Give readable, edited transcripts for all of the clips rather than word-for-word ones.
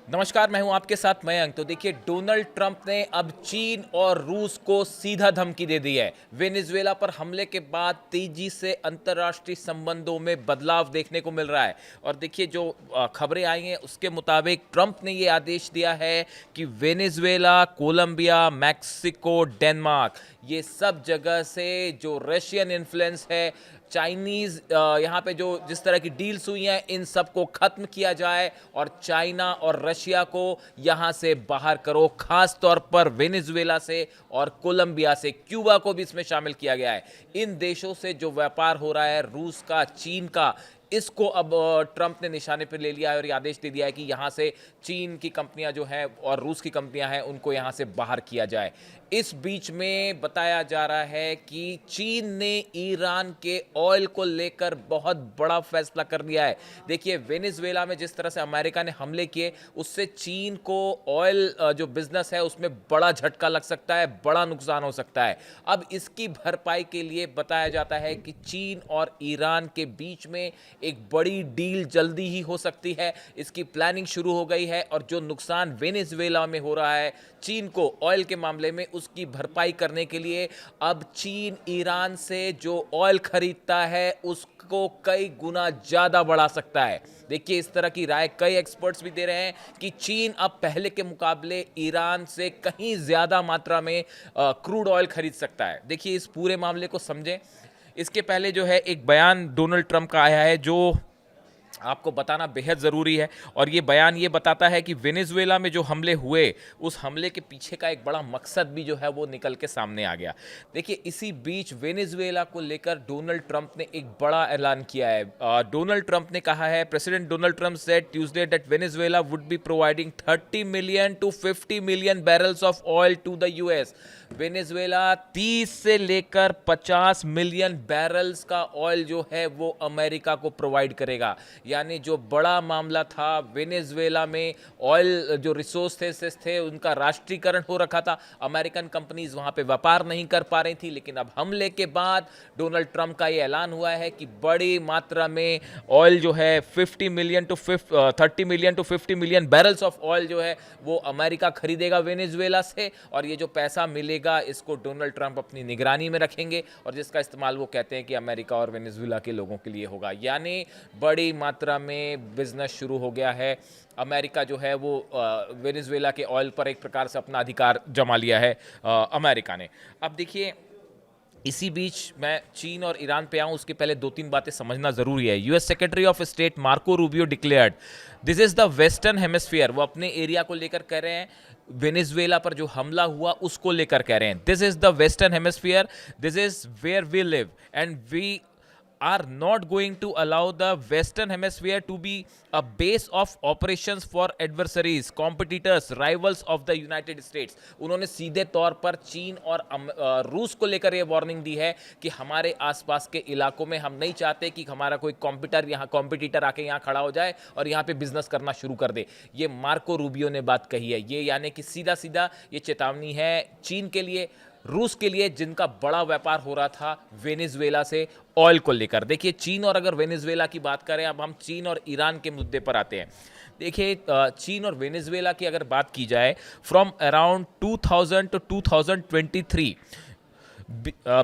नमस्कार, मैं हूं आपके साथ मयंक। तो देखिए, डोनाल्ड ट्रंप ने अब चीन और रूस को सीधा धमकी दे दी है। वेनेजुएला पर हमले के बाद तेजी से अंतर्राष्ट्रीय संबंधों में बदलाव देखने को मिल रहा है। और देखिए, जो खबरें आई हैं उसके मुताबिक ट्रंप ने ये आदेश दिया है कि वेनेजुएला, कोलंबिया, मैक्सिको, डेनमार्क, ये सब जगह से जो रशियन इन्फ्लुएंस है, चाइनीज यहाँ पे जो जिस तरह की डील्स हुई हैं, इन सब को खत्म किया जाए और चाइना और रशिया को यहाँ से बाहर करो। खास तौर पर वेनेजुएला से और कोलंबिया से, क्यूबा को भी इसमें शामिल किया गया है। इन देशों से जो व्यापार हो रहा है, रूस का, चीन का, इसको अब ट्रंप ने निशाने पर ले लिया है और ये आदेश दे दिया है कि यहाँ से चीन की कंपनियां जो हैं और रूस की कंपनियां हैं, उनको यहाँ से बाहर किया जाए। इस बीच में बताया जा रहा है कि चीन ने ईरान के ऑयल को लेकर बहुत बड़ा फैसला कर लिया है। देखिए, वेनेजुएला में जिस तरह से अमेरिका ने हमले किए, उससे चीन को ऑयल जो बिजनेस है उसमें बड़ा झटका लग सकता है, बड़ा नुकसान हो सकता है। अब इसकी भरपाई के लिए बताया जाता है कि चीन और ईरान के बीच में एक बड़ी डील जल्दी ही हो सकती है। इसकी प्लानिंग शुरू हो गई है और जो नुकसान वेनेजुएला में हो रहा है चीन को ऑयल के मामले में, उसकी भरपाई करने के लिए अब चीन ईरान से जो ऑयल खरीदता है उसको कई गुना ज्यादा बढ़ा सकता है। देखिए, इस तरह की राय कई एक्सपर्ट्स भी दे रहे हैं कि चीन अब पहले के मुकाबले ईरान से कहीं ज्यादा मात्रा में क्रूड ऑयल खरीद सकता है। देखिए, इस पूरे मामले को समझें। इसके पहले जो है एक बयान डोनाल्ड ट्रंप का आया है जो आपको बताना बेहद ज़रूरी है। और ये बयान ये बताता है कि वेनेजुएला में जो हमले हुए, उस हमले के पीछे का एक बड़ा मकसद भी जो है वो निकल के सामने आ गया। देखिए, इसी बीच वेनेजुएला को लेकर डोनाल्ड ट्रंप ने एक बड़ा ऐलान किया है। डोनाल्ड ट्रंप ने कहा है, president Donald Trump said Tuesday that Venezuela would be providing 30 million to 50 million barrels of oil to the US. Venezuela 30 से लेकर 50 मिलियन बैरल्स का ऑयल जो है वो अमेरिका को प्रोवाइड करेगा। यानी जो बड़ा मामला था, वेनेजुएला में ऑयल जो रिसोर्सेस थे उनका राष्ट्रीयकरण हो रखा था, अमेरिकन कंपनीज वहां पे व्यापार नहीं कर पा रही थी। लेकिन अब हमले के बाद डोनाल्ड ट्रंप का ये ऐलान हुआ है कि बड़ी मात्रा में ऑयल जो है 30 million to 50 million barrels of oil जो है वो अमेरिका खरीदेगा वेनेजुएला से। और ये जो पैसा मिलेगा इसको डोनाल्ड ट्रंप अपनी निगरानी में रखेंगे और जिसका इस्तेमाल वो कहते हैं कि अमेरिका और वेनेजुएला के लोगों के लिए होगा। यानी बड़ी मात्रा में बिजनेस शुरू हो गया है। अमेरिका जो है वो वेनेजुएला के ऑयल पर एक प्रकार से अपना अधिकार जमा लिया है अमेरिका ने। अब देखिए, इसी बीच मैं चीन और ईरान पे आऊं उसके पहले दो तीन बातें समझना जरूरी है। US secretary of state Marco Rubio declared this is the western hemisphere. वो अपने एरिया को लेकर कह रहे हैं, वेनेजुएला पर जो हमला हुआ उसको लेकर कह रहे हैं, this is the western hemisphere, this is where we live and we are not going to allow the western hemisphere to be a base of operations for adversaries, competitors, rivals of the United States। उन्होंने सीधे तौर पर चीन और रूस को लेकर यह वार्निंग दी है कि हमारे आसपास के इलाकों में हम नहीं चाहते कि हमारा कोई कॉम्पिटिटर आके यहाँ खड़ा हो जाए और यहाँ पे बिजनेस करना शुरू कर दे। ये मार्को रूबियो ने बात कही है। ये यानी कि सीधा सीधा ये चेतावनी है चीन के लिए, रूस के लिए, जिनका बड़ा व्यापार हो रहा था वेनेजुएला से ऑयल को लेकर। देखिए, चीन और अगर वेनेजुएला की बात करें, अब हम चीन और ईरान के मुद्दे पर आते हैं। देखिए, चीन और वेनेजुएला की अगर बात की जाए, from around 2000 to 2023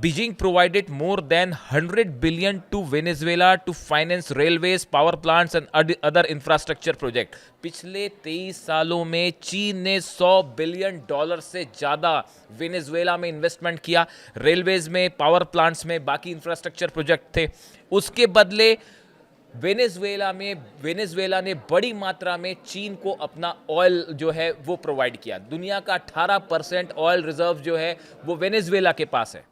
Beijing provided more than 100 billion to Venezuela to finance railways, power plants and other infrastructure project। पिछले 23 सालों में चीन ने $100 बिलियन से ज्यादा वेनेजुएला में इन्वेस्टमेंट किया, रेलवेज में, पावर प्लांट्स में, बाकी इंफ्रास्ट्रक्चर प्रोजेक्ट थे। उसके बदले वेनेजुएला ने बड़ी मात्रा में चीन को अपना ऑयल जो है वो प्रोवाइड किया। दुनिया का 18% ऑयल रिजर्व जो है वो वेनेजुएला के पास है।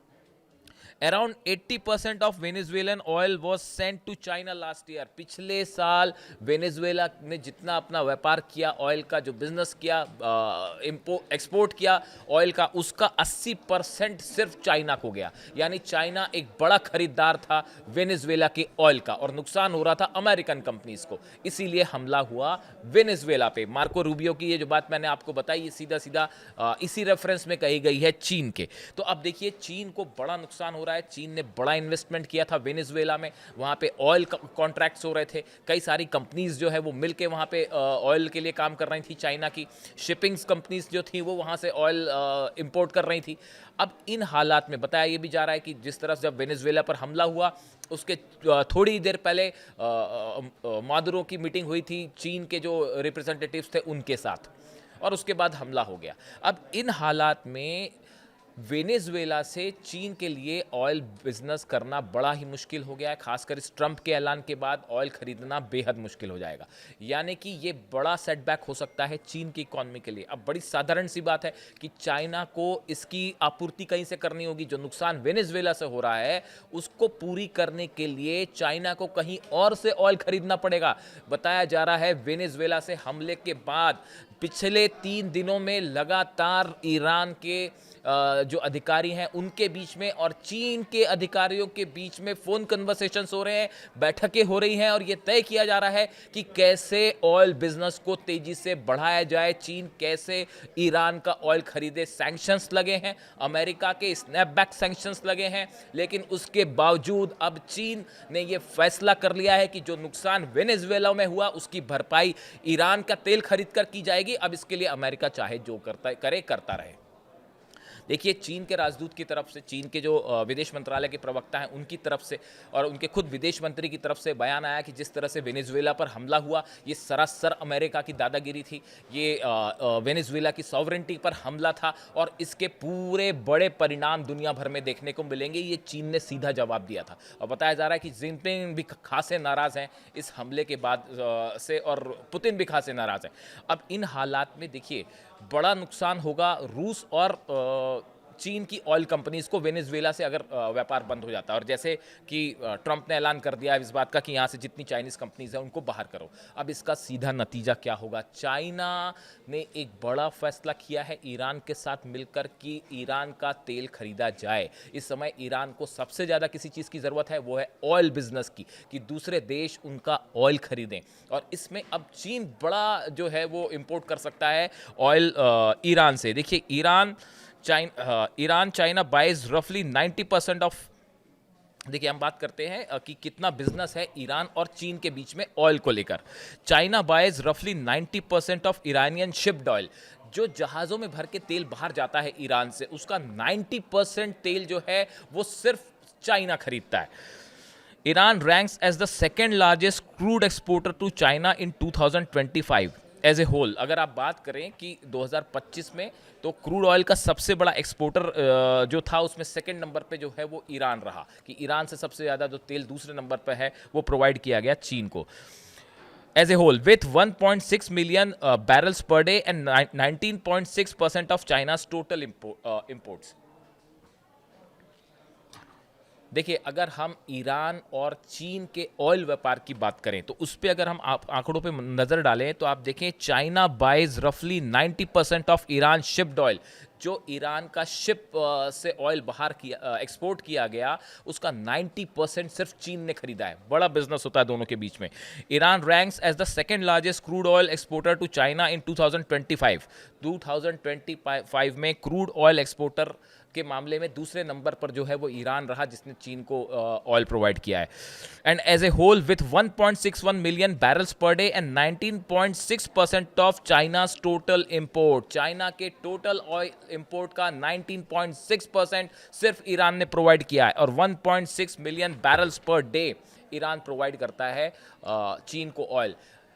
Around 80% of Venezuelan oil was sent to China last year. पिछले साल वेनेजुएला ने जितना अपना व्यापार किया, ऑयल का जो बिजनेस किया, एक्सपोर्ट किया ऑयल का, उसका 80% सिर्फ चाइना को गया। यानी चाइना एक बड़ा खरीदार था वेनेजुएला के ऑयल का और नुकसान हो रहा था अमेरिकन कंपनीज को। इसीलिए हमला हुआ वेनेजुएला पे। मार्को रूबियो की ये जो बात मैंने आपको बताई, ये सीधा सीधा इसी रेफरेंस में कही गई है चीन के। तो अब देखिए, चीन को बड़ा नुकसान हो रहा है। चीन ने बड़ा इन्वेस्टमेंट किया था वेनेजुएला में, वहाँ पे ऑयल कॉन्ट्रैक्ट्स हो रहे थे, कई सारी कंपनीज जो है वो मिलके वहाँ पे ऑयल के लिए काम कर रही थी। चाइना की शिपिंग्स कंपनीज जो थी वो वहाँ से ऑयल इंपोर्ट कर रही थी। अब इन हालात में बताया ये भी जा रहा है कि जिस तरह से जब वेनेजुएला पर हमला हुआ उसके थोड़ी देर पहले मादुरो की मीटिंग हुई थी चीन के जो रिप्रेजेंटेटिव्स थे उनके साथ, और उसके बाद हमला हो गया। अब इन हालात में वेनेजुएला से चीन के लिए ऑयल बिजनेस करना बड़ा ही मुश्किल हो गया है। खासकर इस ट्रंप के ऐलान के बाद ऑयल खरीदना बेहद मुश्किल हो जाएगा, यानी कि ये बड़ा सेटबैक हो सकता है चीन की इकॉनमी के लिए। अब बड़ी साधारण सी बात है कि चाइना को इसकी आपूर्ति कहीं से करनी होगी। जो नुकसान वेनेजुएला से हो रहा है उसको पूरी करने के लिए चाइना को कहीं और से ऑयल खरीदना पड़ेगा। बताया जा रहा है वेनेजुएला से हमले के बाद पिछले 3 दिनों में लगातार ईरान के जो अधिकारी हैं उनके बीच में और चीन के अधिकारियों के बीच में फ़ोन कन्वर्सेशंस हो रहे हैं, बैठकें हो रही हैं, और ये तय किया जा रहा है कि कैसे ऑयल बिजनेस को तेज़ी से बढ़ाया जाए, चीन कैसे ईरान का ऑयल खरीदे। सैंक्शंस लगे हैं, अमेरिका के स्नैपबैक सैंक्शंस लगे हैं, लेकिन उसके बावजूद अब चीन ने ये फैसला कर लिया है कि जो नुकसान वेनेजुएला में हुआ उसकी भरपाई ईरान का तेल खरीद कर की जाएगी। अब इसके लिए अमेरिका चाहे जो करता रहे। देखिए, चीन के राजदूत की तरफ से, चीन के जो विदेश मंत्रालय के प्रवक्ता हैं उनकी तरफ से और उनके खुद विदेश मंत्री की तरफ से बयान आया कि जिस तरह से वेनेजुएला पर हमला हुआ ये सरासर अमेरिका की दादागिरी थी, ये वेनेजुएला की सॉवरेंटी पर हमला था और इसके पूरे बड़े परिणाम दुनिया भर में देखने को मिलेंगे। ये चीन ने सीधा जवाब दिया था और बताया जा रहा है कि जिनपिंग भी खासे नाराज़ हैं इस हमले के बाद से और पुतिन भी खासे नाराज़ हैं। अब इन हालात में देखिए बड़ा नुकसान होगा रूस और चीन की ऑयल कंपनीज को वेनेजुएला से अगर व्यापार बंद हो जाता है, और जैसे कि ट्रंप ने ऐलान कर दिया है इस बात का कि यहाँ से जितनी चाइनीज कंपनीज हैं उनको बाहर करो। अब इसका सीधा नतीजा क्या होगा? चाइना ने एक बड़ा फैसला किया है ईरान के साथ मिलकर कि ईरान का तेल खरीदा जाए। इस समय ईरान को सबसे ज़्यादा किसी चीज़ की ज़रूरत है, वो है ऑयल बिजनेस की, कि दूसरे देश उनका ऑयल खरीदें, और इसमें अब चीन बड़ा जो है वो इम्पोर्ट कर सकता है ऑयल ईरान से। देखिए, ईरान चाइना बाइज रफली 90% ऑफ, देखिए हम बात करते हैं कि कितना बिजनेस है ईरान और चीन के बीच में ऑयल को लेकर। चाइना बाइज रफली 90% ऑफ ईरानियन शिप्ड ऑयल, जो जहाज़ों में भर के तेल बाहर जाता है ईरान से, उसका 90% तेल जो है वो सिर्फ चाइना खरीदता है। Iran ranks as the second largest crude exporter to China in 2025 as a whole. अगर आप बात करें कि 2025 में तो क्रूड ऑयल का सबसे बड़ा एक्सपोर्टर जो था उसमें सेकंड नंबर पे जो है वो ईरान रहा, कि ईरान से सबसे ज़्यादा जो तेल दूसरे नंबर पे है वो प्रोवाइड किया गया चीन को। As a whole with 1.6 million barrels per day and 19.6% of China's total imports. देखिए, अगर हम ईरान और चीन के ऑयल व्यापार की बात करें तो उस पर अगर हम आंकड़ों पे नज़र डालें तो आप देखें चाइना बाइज रफली 90% ऑफ ईरान शिप्ड ऑयल। जो ईरान का शिप से ऑयल बाहर किया एक्सपोर्ट किया गया उसका 90% सिर्फ चीन ने खरीदा है। बड़ा बिजनेस होता है दोनों के बीच में। Iran ranks as the second largest crude oil exporter to China in 2025 में क्रूड ऑयल एक्सपोर्टर के मामले में दूसरे नंबर पर जो है वो ईरान रहा, जिसने चीन को ऑयल प्रोवाइड किया है। And as a whole with 1.61 million barrels per day and 19.6% of China's total import. China के टोटल ऑयल इंपोर्ट का 19.6% सिर्फ ईरान ने प्रोवाइड किया है, और 1.6 million barrels per day Iran provide करता है चीन को ऑयल।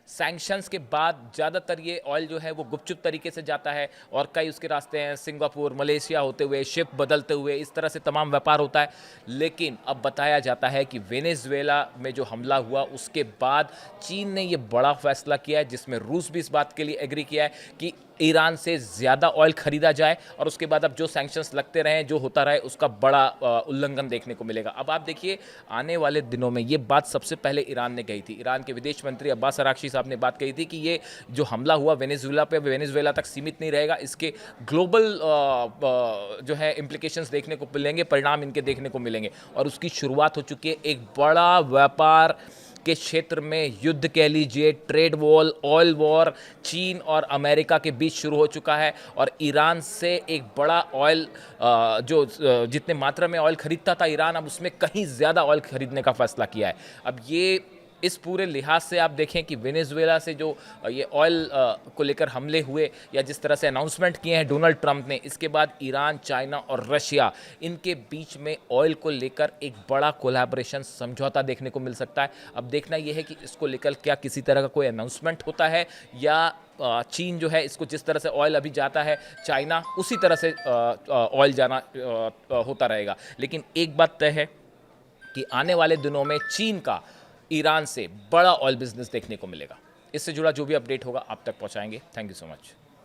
सैंक्शंस के बाद ज़्यादातर ये ऑयल जो है वो गुपचुप तरीके से जाता है और कई उसके रास्ते हैं, सिंगापुर, मलेशिया होते हुए, शिप बदलते हुए, इस तरह से तमाम व्यापार होता है। लेकिन अब बताया जाता है कि वेनेजुएला में जो हमला हुआ उसके बाद चीन ने ये बड़ा फैसला किया है, जिसमें रूस भी इस बात के लिए एग्री किया है कि ईरान से ज़्यादा ऑयल खरीदा जाए, और उसके बाद अब जो सैंक्शंस लगते रहें, जो होता रहे, उसका बड़ा उल्लंघन देखने को मिलेगा। अब आप देखिए आने वाले दिनों में ये बात सबसे पहले ईरान ने कही थी। ईरान के विदेश मंत्री अब्बास अराक्ची साहब ने बात कही थी कि ये जो हमला हुआ वेनेजुएला पे, वेनेजुएला तक सीमित नहीं रहेगा, इसके ग्लोबल जो है इम्प्लीकेशंस देखने को मिलेंगे, परिणाम इनके देखने को मिलेंगे, और उसकी शुरुआत हो चुकी है। एक बड़ा व्यापार के क्षेत्र में युद्ध कह लीजिए, ट्रेड वॉर, ऑयल वॉर चीन और अमेरिका के बीच शुरू हो चुका है और ईरान से एक बड़ा ऑयल जितने मात्रा में ऑयल खरीदता था ईरान, अब उसमें कहीं ज़्यादा ऑयल खरीदने का फैसला किया है। अब ये इस पूरे लिहाज से आप देखें कि वेनेजुएला से जो ये ऑयल को लेकर हमले हुए या जिस तरह से अनाउंसमेंट किए हैं डोनाल्ड ट्रंप ने, इसके बाद ईरान, चाइना और रशिया, इनके बीच में ऑयल को लेकर एक बड़ा कोलैबोरेशन, समझौता देखने को मिल सकता है। अब देखना यह है कि इसको लेकर क्या किसी तरह का कोई अनाउंसमेंट होता है या चीन जो है इसको जिस तरह से ऑयल अभी जाता है चाइना, उसी तरह से ऑयल जाना होता रहेगा। लेकिन एक बात तय है कि आने वाले दिनों में चीन का ईरान से बड़ा ऑयल बिजनेस देखने को मिलेगा। इससे जुड़ा जो भी अपडेट होगा आप तक पहुंचाएंगे। Thank you so much.